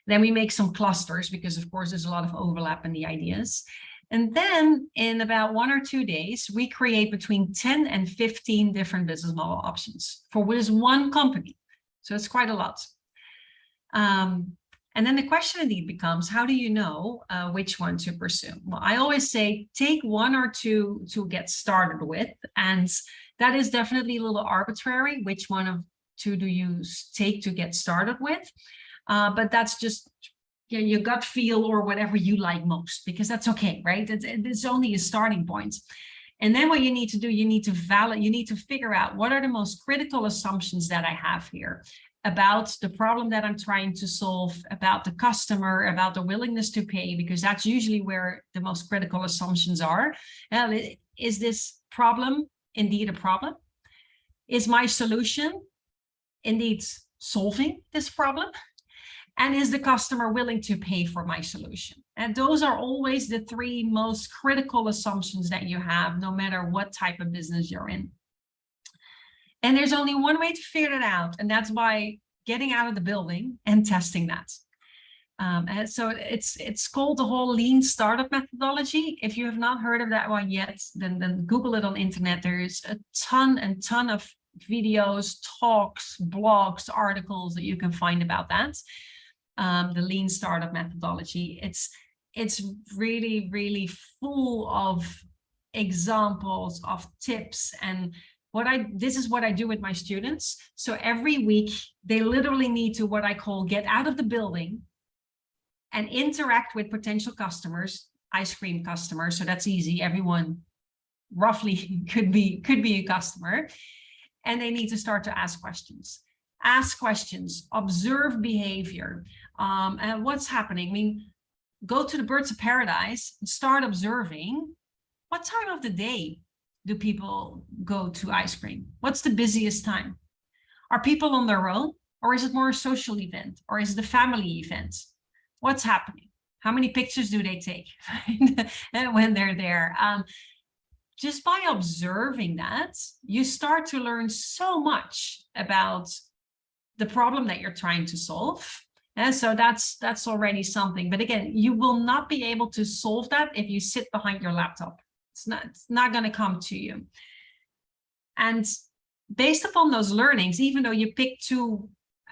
Then we make some clusters because, of course, there's a lot of overlap in the ideas. And then in about 1 or 2 days, we create between 10 and 15 different business model options for this one company. So it's quite a lot. And then the question indeed becomes, how do you know which one to pursue? Well, I always say, take 1 or 2 to get started with. And that is definitely a little arbitrary. Which one of 2 do you take to get started with? But that's just your gut feel or whatever you like most, because that's okay, right? It's only a starting point. And then what you need to do, you need to figure out what are the most critical assumptions that I have here about the problem that I'm trying to solve, about the customer, about the willingness to pay, because that's usually where the most critical assumptions are. Is this problem indeed a problem? Is my solution indeed solving this problem? And is the customer willing to pay for my solution? And those are always the 3 most critical assumptions that you have, no matter what type of business you're in. And there's only one way to figure it out, and that's by getting out of the building and testing that. And so it's called the whole lean startup methodology. If you have not heard of that one yet, then Google it on the internet. There's a ton and ton of videos, talks, blogs, articles that you can find about that. The lean startup methodology. It's really, really full of examples, of tips, and this is what I do with my students. So every week they literally need to, what I call, get out of the building and interact with potential customers, ice cream customers. So that's easy. Everyone roughly could be a customer, and they need to start to ask questions. Ask questions, observe behavior, and what's happening. I mean, go to the Birds of Paradise and start observing what time of the day do people go to ice cream? What's the busiest time? Are people on their own, or is it more a social event, or is it a family event? What's happening? How many pictures do they take when they're there? Just by observing that, you start to learn so much about the problem that you're trying to solve. And so that's already something. But again, you will not be able to solve that if you sit behind your laptop. It's not going to come to you. And based upon those learnings, even though you pick 2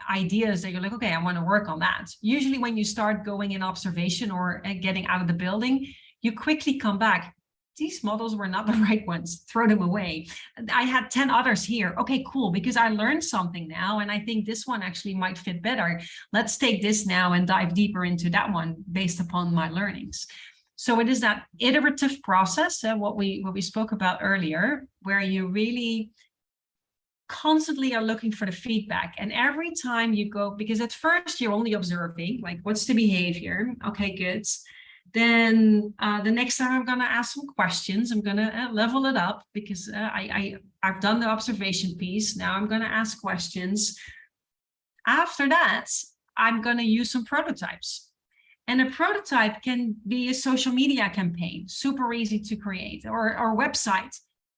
ideas that you're like, okay, I want to work on that. Usually when you start going in observation or getting out of the building, you quickly come back. These models were not the right ones. Throw them away. I had 10 others here. Okay, cool, because I learned something now, and I think this one actually might fit better. Let's take this now and dive deeper into that one based upon my learnings. So it is that iterative process, what we spoke about earlier, where you really constantly are looking for the feedback. And every time you go, because at first you're only observing, like, what's the behavior? Okay, good. Then the next time I'm going to ask some questions. I'm going to level it up, because I've done the observation piece. Now I'm going to ask questions. After that, I'm going to use some prototypes. And a prototype can be a social media campaign, super easy to create, or a website.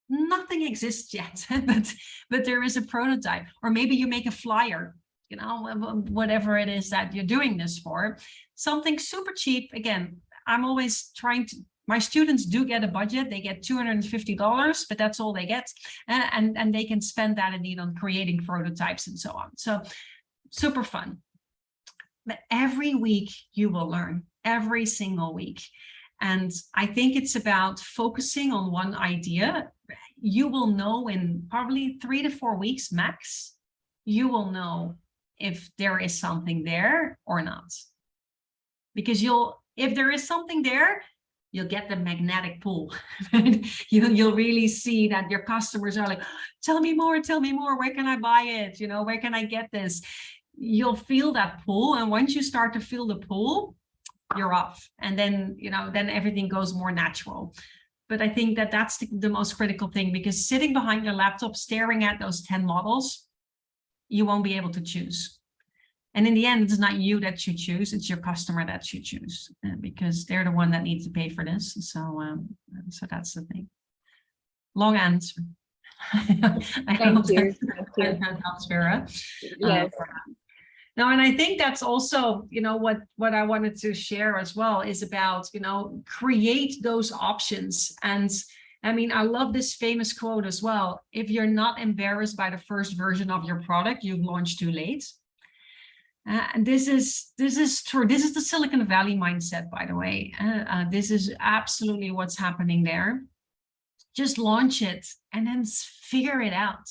Nothing exists yet, but there is a prototype. Or maybe you make a flyer. you know, whatever it is that you're doing this for. Something super cheap. Again, I'm always trying to, my students do get a budget. They get $250, but that's all they get. And they can spend that indeed on creating prototypes and so on. So super fun. But every week you will learn, every single week. And I think it's about focusing on one idea. You will know in probably 3 to 4 weeks max, you will know if there is something there or not. Because if there is something there, you'll get the magnetic pull. You'll really see that your customers are like, tell me more, where can I buy it? You know, where can I get this? You'll feel that pull. And once you start to feel the pull, you're off. And then, you know, then everything goes more natural. But I think that that's the most critical thing, because sitting behind your laptop, staring at those 10 models, you won't be able to choose. And in the end, it's not you that you choose, it's your customer that you choose, because they're the one that needs to pay for this. So, so that's the thing. Long answer. Thank you. That helps, Vera. Yes. No, and I think that's also, you know, what I wanted to share as well is about, you know, create those options. And I mean, I love this famous quote as well. If you're not embarrassed by the first version of your product, you've launched too late. And this is true. This is the Silicon Valley mindset, by the way. This is absolutely what's happening there. Just launch it and then figure it out.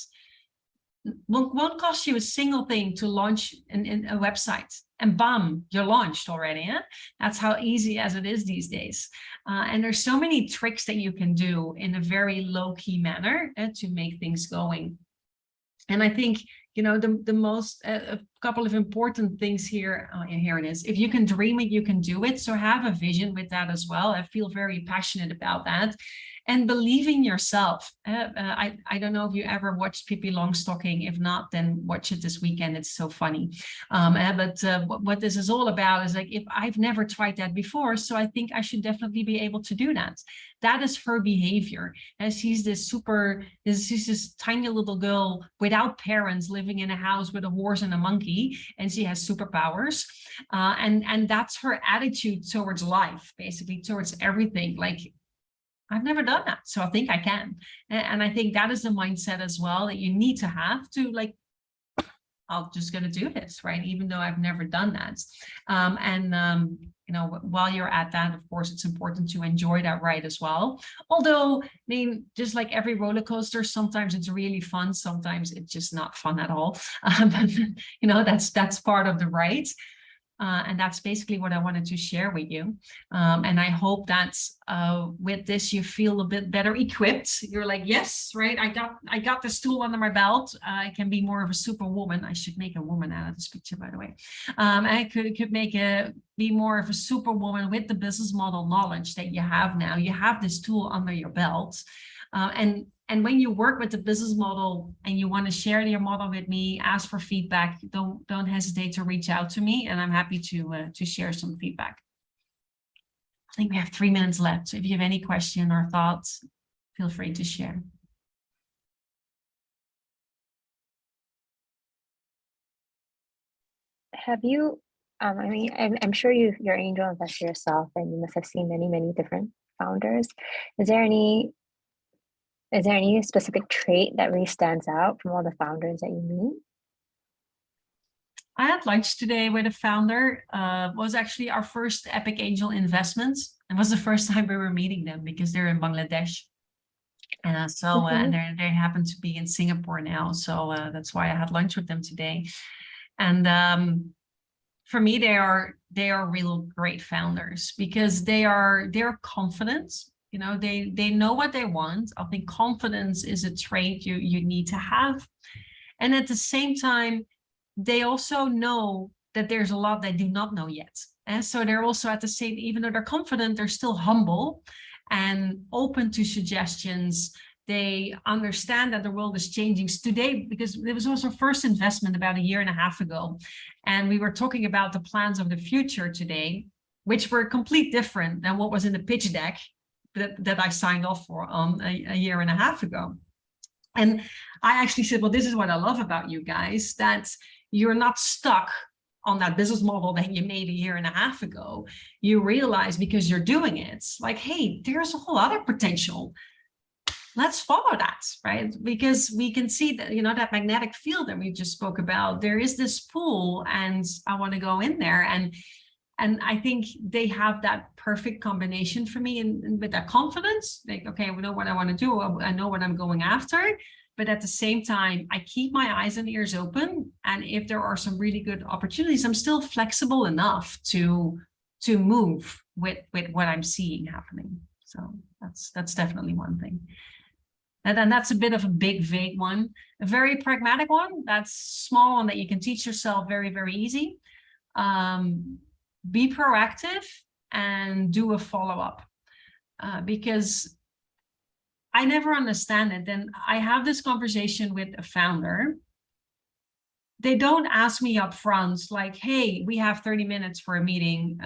Won't cost you a single thing to launch in a website, and bam, you're launched already. That's how easy as it is these days. And there's so many tricks that you can do in a very low-key manner to make things going. And I think, you know, the most, a couple of important things here, and here it is. If you can dream it, you can do it. So have a vision with that as well. I feel very passionate about that. And believe in yourself. I don't know if you ever watched Pippi Longstocking. If not, then watch it this weekend. It's so funny. But what this is all about is like, if I've never tried that before, so I think I should definitely be able to do that. That is her behavior. And she's this she's this tiny little girl without parents living in a house with a horse and a monkey, and she has superpowers. And that's her attitude towards life, basically towards everything. Like, I've never done that, so I think I can. And I think that is the mindset as well that you need to have to, like, I'm just going to do this, right? Even though I've never done that. You know, while you're at that, of course, it's important to enjoy that ride as well. Although, I mean, just like every roller coaster, sometimes it's really fun, sometimes it's just not fun at all. You know, that's part of the ride. And that's basically what I wanted to share with you. And I hope that with this, you feel a bit better equipped. You're like, yes, right, I got this tool under my belt. I can be more of a superwoman. I should make a woman out of this picture, by the way. I could be more of a superwoman with the business model knowledge that you have now. You have this tool under your belt. And when you work with the business model and you want to share your model with me, ask for feedback, don't hesitate to reach out to me, and I'm happy to share some feedback. I think we have 3 minutes left. So if you have any question or thoughts, feel free to share. Have you, I mean, I'm sure you're an angel investor yourself, and you must have seen many different founders. Is there any specific trait that really stands out from all the founders that you meet? I had lunch today with a founder. Was actually our first Epic Angel investment. It was the first time we were meeting them because they're in Bangladesh. And they happen to be in Singapore now. So that's why I had lunch with them today. And for me, they are real great founders because they're confident. You know, they know what they want. I think confidence is a trait you need to have. And at the same time, they also know that there's a lot they do not know yet. And so they're also at the same, even though they're confident, they're still humble and open to suggestions. They understand that the world is changing today, because it was also first investment about 1.5 years ago. And we were talking about the plans of the future today, which were completely different than what was in the pitch deck that I signed off for a 1.5 years ago. And I actually said, well, this is what I love about you guys, that you're not stuck on that business model that you made a year and a half ago. You realize because you're doing it, like, hey, there's a whole other potential. Let's follow that, right? Because we can see that, you know, that magnetic field that we just spoke about, there is this pull and I want to go in there. And I think they have that perfect combination for me, and with that confidence, like, okay, I know what I want to do. I know what I'm going after. But at the same time, I keep my eyes and ears open. And if there are some really good opportunities, I'm still flexible enough to move with what I'm seeing happening. So that's definitely one thing. And then that's a bit of a big, vague one. A very pragmatic one, that's small and that you can teach yourself very, very easy. Be proactive and do a follow-up, because I never understand it. Then I have this conversation with a founder. They don't ask me up front, like, hey, we have 30 minutes for a meeting.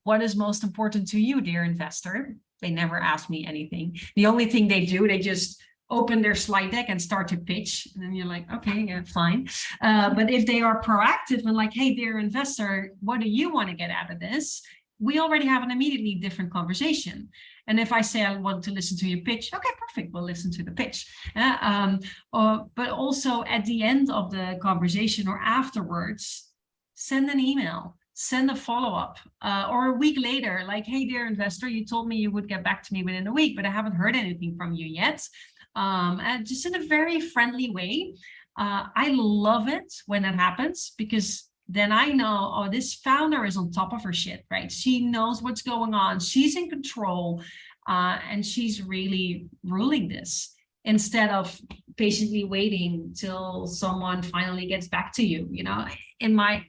What is most important to you, dear investor? They never ask me anything. The only thing they do, they just open their slide deck and start to pitch. And then you're like, okay, yeah, fine. But if they are proactive and like, hey, dear investor, what do you want to get out of this? We already have an immediately different conversation. And if I say I want to listen to your pitch, okay, perfect, we'll listen to the pitch. But also at the end of the conversation or afterwards, send an email, send a follow-up, or a week later, like, hey, dear investor, you told me you would get back to me within a week, but I haven't heard anything from you yet. And just in a very friendly way. I love it when that happens, because then I know, oh, this founder is on top of her shit, right? She knows what's going on. She's in control, and she's really ruling this, instead of patiently waiting till someone finally gets back to you. You know,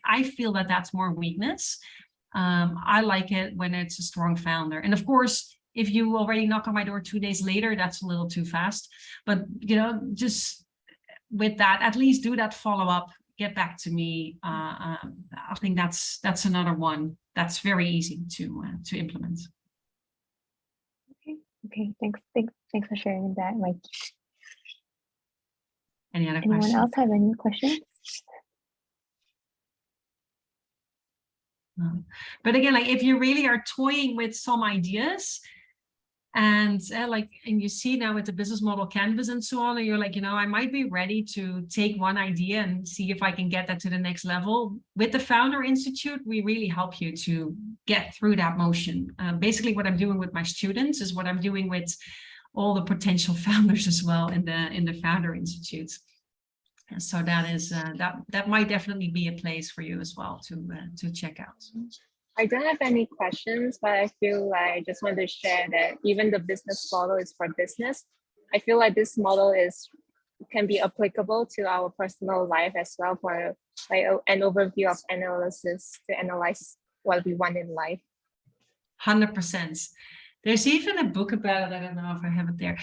I feel that that's more weakness. I like it when it's a strong founder. And of course, if you already knock on my door 2 days later, that's a little too fast. But, you know, just with that, at least do that follow-up. Get back to me. I think that's another one that's very easy to implement. Okay. Thanks for sharing that, Mike. Any other Anyone questions? else have any questions? No. But again, like, if you really are toying with some ideas, and you see now with the business model canvas and so on, and you're like, you know, I might be ready to take one idea and see if I can get that to the next level. With the Founder Institute, we really help you to get through that motion. Basically, what I'm doing with my students is what I'm doing with all the potential founders as well in the Founder Institute. And so that is that might definitely be a place for you as well to check out. I don't have any questions, but I feel like I just want to share that even the business model is for business. I feel like this model can be applicable to our personal life as well, for like an overview of analysis to analyze what we want in life. 100%. There's even a book about it. I don't know if I have it there.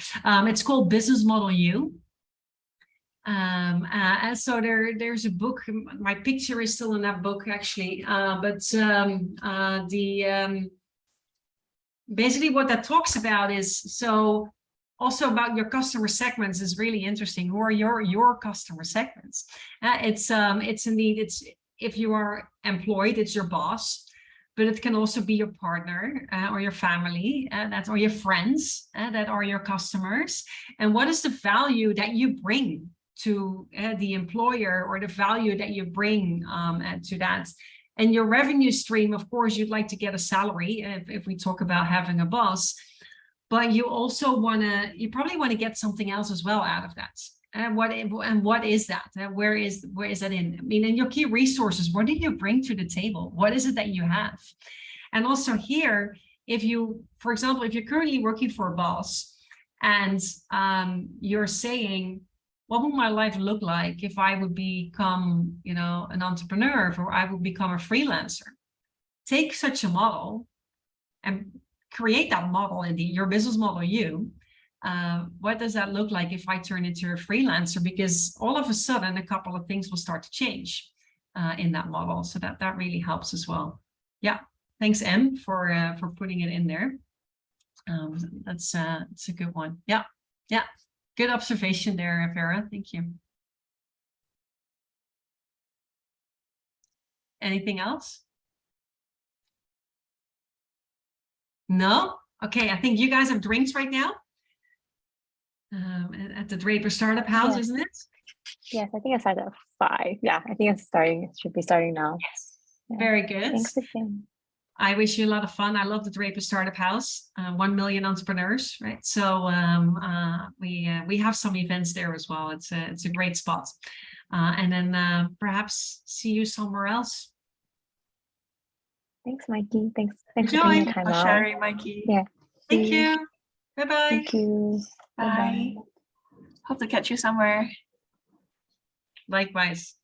It's called Business Model U. And so there's a book. My picture is still in that book, actually. Basically what that talks about is, so also about your customer segments is really interesting. Who are your customer segments? It's indeed, if you are employed, it's your boss, but it can also be your partner or your family, or your friends that are your customers. And what is the value that you bring to the employer, or the value that you bring to that? And your revenue stream, of course, you'd like to get a salary if we talk about having a boss, but you also you probably want to get something else as well out of that. And what is that? Where is that in? I mean, and your key resources, what do you bring to the table? What is it that you have? And also here, for example, if you're currently working for a boss and you're saying, what would my life look like if I would become, you know, an entrepreneur, or I would become a freelancer? Take such a model and create that model in your business model. What does that look like if I turn into a freelancer? Because all of a sudden, a couple of things will start to change in that model. So that really helps as well. Yeah, thanks, Em, for putting it in there. That's a good one. Yeah. Good observation there, Vera. Thank you. Anything else? No? Okay, I think you guys have drinks right now. At the Draper Startup House, Yes. isn't it? Yes, I think I started at 5. Yeah, I think it's starting. It should be starting now. Yeah. Very good. Thanks again. I wish you a lot of fun. I love the Draper Startup House, 1 million entrepreneurs, right? So we have some events there as well. It's a great spot. And then perhaps see you somewhere else. Thanks, Maaike. Thanks for Enjoy. taking your time For out. sharing, Maaike. Yeah. Thank see you. Bye-bye. Thank you. Bye. Bye-bye. Hope to catch you somewhere. Likewise.